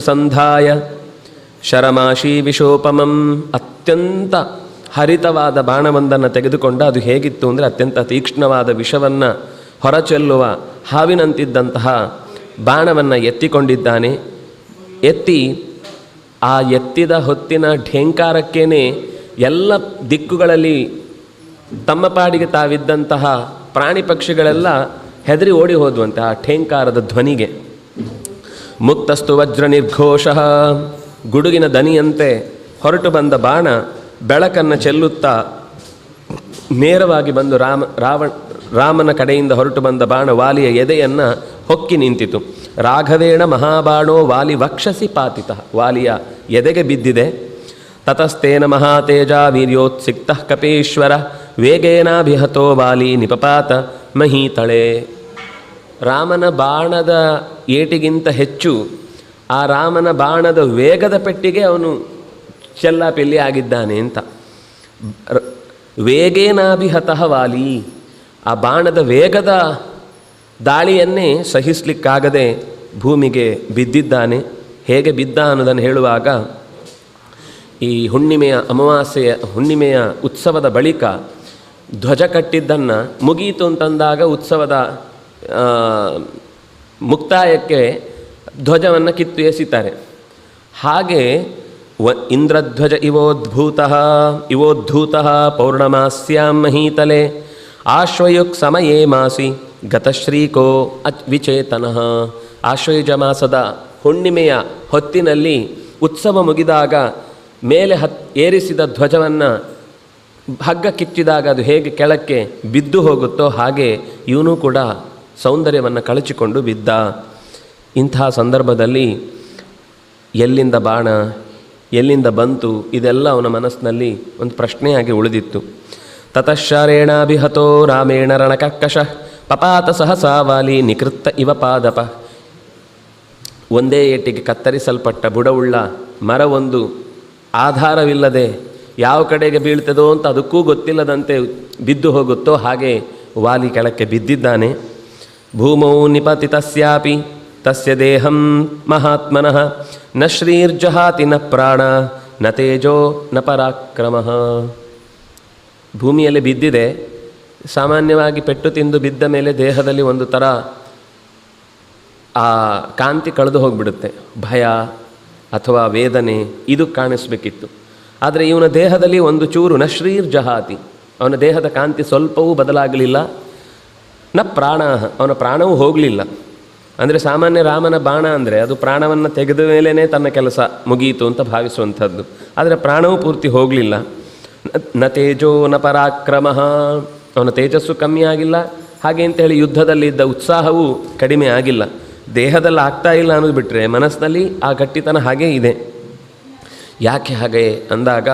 ಸಂಧಾಯ ಶರಮಾಶಿ ವಿಶೋಪಮಂ. ಅತ್ಯಂತ ಹರಿತವಾದ ಬಾಣವೊಂದನ್ನು ತೆಗೆದುಕೊಂಡ. ಅದು ಹೇಗಿತ್ತು ಅಂದರೆ ಅತ್ಯಂತ ತೀಕ್ಷ್ಣವಾದ ವಿಷವನ್ನು ಹೊರಚೆಲ್ಲುವ ಹಾವಿನಂತಿದ್ದಂತಹ ಬಾಣವನ್ನು ಎತ್ತಿಕೊಂಡಿದ್ದಾನೆ. ಎತ್ತಿ ಆ ಎತ್ತಿದ ಹೊತ್ತಿನ ಢೇಂಕಾರಕ್ಕೇನೆ ಎಲ್ಲ ದಿಕ್ಕುಗಳಲ್ಲಿ ತಮ್ಮ ಪಾಡಿಗೆ ತಾವಿದ್ದಂತಹ ಪ್ರಾಣಿ ಪಕ್ಷಿಗಳೆಲ್ಲ ಹೆದರಿ ಓಡಿ ಹೋದುವಂತೆ ಆ ಠೇಂಕಾರದ ಧ್ವನಿಗೆ. ಮುಕ್ತಸ್ತು ವಜ್ರ ನಿರ್ಘೋಷ. ಗುಡುಗಿನ ದನಿಯಂತೆ ಹೊರಟು ಬಂದ ಬಾಣ ಬೆಳಕನ್ನು ಚೆಲ್ಲುತ್ತಾ ನೇರವಾಗಿ ಬಂದು ರಾಮನ ಕಡೆಯಿಂದ ಹೊರಟು ಬಂದ ಬಾಣ ವಾಲಿಯ ಎದೆಯನ್ನು ಹೊಕ್ಕಿ ನಿಂತಿತು. ರಾಘವೇಣ ಮಹಾಬಾಣೋ ವಾಲಿ ವಕ್ಷಸಿ ಪಾತಿತ. ವಾಲಿಯ ಎದೆಗೆ ಬಿದ್ದಿದೆ. ತತಸ್ತೇನ ಮಹಾತೇಜ ವೀರ್ಯೋತ್ಸಿಕ್ತ ಕಪೀಶ್ವರ ವೇಗೇನಾಭಿಹತೋ ವಾಲಿ ನಿಪಪಾತ ಮಹೀತಳೆ. ರಾಮನ ಬಾಣದ ಏಟಿಗಿಂತ ಹೆಚ್ಚು ಆ ರಾಮನ ಬಾಣದ ವೇಗದ ಪೆಟ್ಟಿಗೆ ಅವನು ಚೆಲ್ಲಾಪಿಲ್ಲಿ ಆಗಿದ್ದಾನೆ ಅಂತ. ವೇಗೇನಾಭಿಹತಃ ವಾಲಿ. ಆ ಬಾಣದ ವೇಗದ ದಾಳಿಯನ್ನೇ ಸಹಿಸಲಿಕ್ಕಾಗದೆ ಭೂಮಿಗೆ ಬಿದ್ದಿದ್ದಾನೆ. ಹೇಗೆ ಬಿದ್ದ ಅನ್ನೋದನ್ನು ಹೇಳುವಾಗ, ಈ ಹುಣ್ಣಿಮೆಯ ಉತ್ಸವದ ಬಳಿಕ ಧ್ವಜ ಕಟ್ಟಿದ್ದನ್ನು ಮುಗೀತು ಅಂತಂದಾಗ ಉತ್ಸವದ ಮುಕ್ತಾಯಕ್ಕೆ ಧ್ವಜವನ್ನು ಕಿತ್ತು ಎಸಿತಾರೆ. ಹಾಗೆ ಇಂದ್ರಧ್ವಜ ಇವೋದ್ಧೂತಃ ಪೌರ್ಣಮಾಸ್ಯಾಂ ಮಹೀತಲೆ ಆಶ್ವಯುಕ್ ಸಮಯೇ ಮಾಸಿ ಗತಶ್ರೀಕೋ ವಿಚೇತನಃ. ಆಶ್ವಯುಜ ಮಾಸದ ಹುಣ್ಣಿಮೆಯ ಹೊತ್ತಿನಲ್ಲಿ ಉತ್ಸವ ಮುಗಿದಾಗ ಮೇಲೆ ಏರಿಸಿದ ಧ್ವಜವನ್ನು ಹಗ್ಗ ಕಿಚ್ಚಿದಾಗ ಅದು ಹೇಗೆ ಕೆಳಕ್ಕೆ ಬಿದ್ದು ಹೋಗುತ್ತೋ ಹಾಗೆ ಇವನು ಕೂಡ ಸೌಂದರ್ಯವನ್ನು ಕಳಚಿಕೊಂಡು ಬಿದ್ದ. ಇಂಥ ಸಂದರ್ಭದಲ್ಲಿ ಎಲ್ಲಿಂದ ಬಾಣ, ಎಲ್ಲಿಂದ ಬಂತು, ಇದೆಲ್ಲ ಅವನ ಮನಸ್ಸಿನಲ್ಲಿ ಒಂದು ಪ್ರಶ್ನೆಯಾಗಿ ಉಳಿದಿತ್ತು. ತತಃಶರೇಣಾಭಿಹತೋ ರಾಮೇಣ ರಣಕರ್ಕಶ ಪಪಾತ ಸಹಸಾ ವಾಲಿ ನಿಕೃತ್ತ ಇವ ಪಾದಪ. ಒಂದೇ ಏಟಿಗೆ ಕತ್ತರಿಸಲ್ಪಟ್ಟ ಬುಡವುಳ್ಳ ಮರವೊಂದು ಆಧಾರವಿಲ್ಲದೆ ಯಾವ ಕಡೆಗೆ ಬೀಳ್ತದೋ ಅಂತ ಅದಕ್ಕೂ ಗೊತ್ತಿಲ್ಲದಂತೆ ಬಿದ್ದು ಹೋಗುತ್ತೋ ಹಾಗೆ ವಾಲಿ ಕೆಳಕ್ಕೆ ಬಿದ್ದಿದ್ದಾನೆ. ಭೂಮೌ ನಿಪತಿತಸ್ಯಾಪಿ ತಸ್ಯ ದೇಹಂ ಮಹಾತ್ಮನಃ ನ ಶ್ರೀರ್ಜಹಾತಿ ನ ಪ್ರಾಣ ನ ತೇಜೋ ನ ಪರಾಕ್ರಮಃ. ಭೂಮಿಯಲ್ಲಿ ಬಿದ್ದಿದೆ. ಸಾಮಾನ್ಯವಾಗಿ ಪೆಟ್ಟು ತಿಂದು ಬಿದ್ದ ಮೇಲೆ ದೇಹದಲ್ಲಿ ಒಂದು ಥರ ಆ ಕಾಂತಿ ಕಳೆದು ಹೋಗಿಬಿಡುತ್ತೆ. ಭಯ ಅಥವಾ ವೇದನೆ ಇದು ಕಾಣಿಸ್ಬೇಕಿತ್ತು. ಆದರೆ ಇವನ ದೇಹದಲ್ಲಿ ಒಂದು ಚೂರು ನ ಶ್ರೀರ್ಜಹಾತಿ, ಅವನ ದೇಹದ ಕಾಂತಿ ಸ್ವಲ್ಪವೂ ಬದಲಾಗಲಿಲ್ಲ. ನ ಪ್ರಾಣ, ಅವನ ಪ್ರಾಣವೂ ಹೋಗಲಿಲ್ಲ. ಅಂದರೆ ಸಾಮಾನ್ಯ ರಾಮನ ಬಾಣ ಅಂದರೆ ಅದು ಪ್ರಾಣವನ್ನು ತೆಗೆದ ಮೇಲೇ ತನ್ನ ಕೆಲಸ ಮುಗಿಯಿತು ಅಂತ ಭಾವಿಸುವಂಥದ್ದು. ಆದರೆ ಪ್ರಾಣವೂ ಪೂರ್ತಿ ಹೋಗಲಿಲ್ಲ. ನ ತೇಜೋ ನ ಪರಾಕ್ರಮಃ, ಅವನ ತೇಜಸ್ಸು ಕಮ್ಮಿ ಆಗಿಲ್ಲ. ಹಾಗೆ ಅಂತೇಳಿ ಯುದ್ಧದಲ್ಲಿದ್ದ ಉತ್ಸಾಹವೂ ಕಡಿಮೆ ಆಗಿಲ್ಲ. ದೇಹದಲ್ಲಿ ಆಗ್ತಾ ಇಲ್ಲ ಅನ್ನೋದು ಬಿಟ್ಟರೆ ಮನಸ್ಸಿನಲ್ಲಿ ಆ ಗಟ್ಟಿತನ ಹಾಗೇ ಇದೆ. ಯಾಕೆ ಹಾಗೆ ಅಂದಾಗ